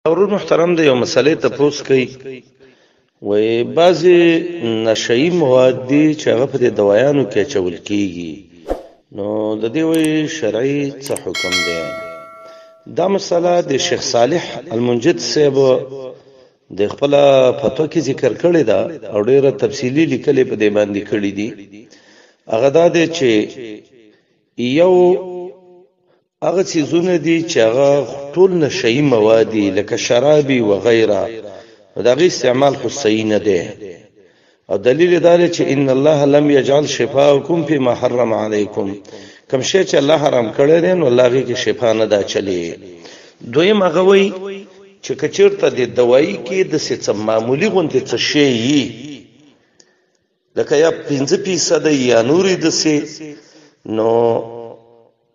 ورور محترم دی یو مسلې ته پوس کوي وای بعضی نشیي مواد دي چې هغه په دوايانو کې چول کیږي نو د دې وی شرعي څه حکم دی دا مسله د شیخ صالح المنجد صاحب د خپل فتوا کې ذکر کړی دا او ډیره تفصیلی لیکلې په دې باندې کړی دي هغه دا دی چې یو هغه چیزونه دي چې هغه ټول نشئی مواد دي لکه شرابي و غیره دا غي استعمال خو صحیح نه دی او دلیل دا دی چې ان الله لم يجعل شفاءكم فيما حرم عليكم کوم شی چې الله حرام کړی دی نو الله غي کې شفا نه دا چلی دویم هغه وی چې کچیرته د دوايي کې د څه معمولی غونډه څه شی لکه یا 5% یا نورې د څه نو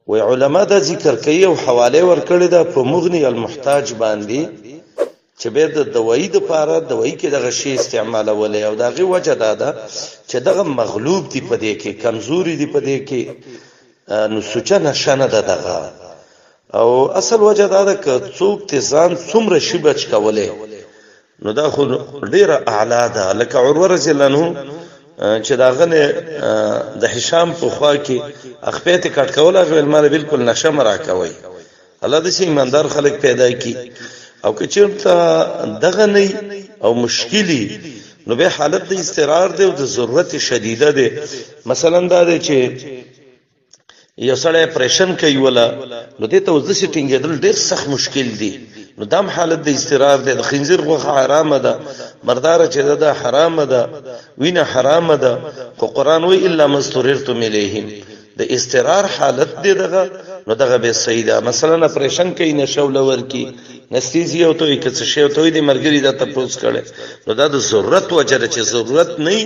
و علماء دا ذکر کوي او حواله ورکړي دا په مغني المحتاج باندې چې به د دوايي د پاره دوايي کې دغه شی استعمالول او دغه وجه دا چې دغه مغلوب دی په دې کې کمزوري دی په دې کې نو سوچ نه شنه دغه او اصل وجه دا ک څوک تزان څومره شی بچ کوله نو دا خو ډیره اعلی ده لکه عروه رضی الله عنه چې دا غنه د هشام په خوا کې اخپېت کټ کوله غوښل مال بالکل نشه مرا کوي الله دې ایماندار خلک پیدا کی او که چېرته دغه نه او مشکلی نو به حالت د استقرار دی او د ضرورت شدیده دی مثلا دا دی چې یو سړی پریشن کوي ولا نو دې ته وځي ټینګېدل ډېر سخت مشکل دی نو دام حالت د استقرار دی د خنزیر غوښه حرامه ده مردار چې ده حرامه ده وینه حرامه ده خو قران وی الا مستوررتم الیهم د استقرار حالت دی دغه نو دغه به صحیح ده مثلا پریشن کوي نشول ور کی نستیزی او توي که څه شی او توي د مرګري د تپوس کړي نو دا د ضرورت وجره چې ضرورت نه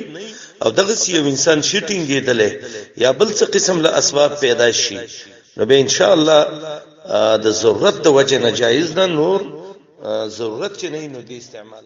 او دغه یو انسان شیټینګ کېدل یا بل څه قسم له اسباب پیدا شي نو به ان شاء الله د ضرورت د وجه نه جایز ده نور ضرورت چې نه نو د استعمال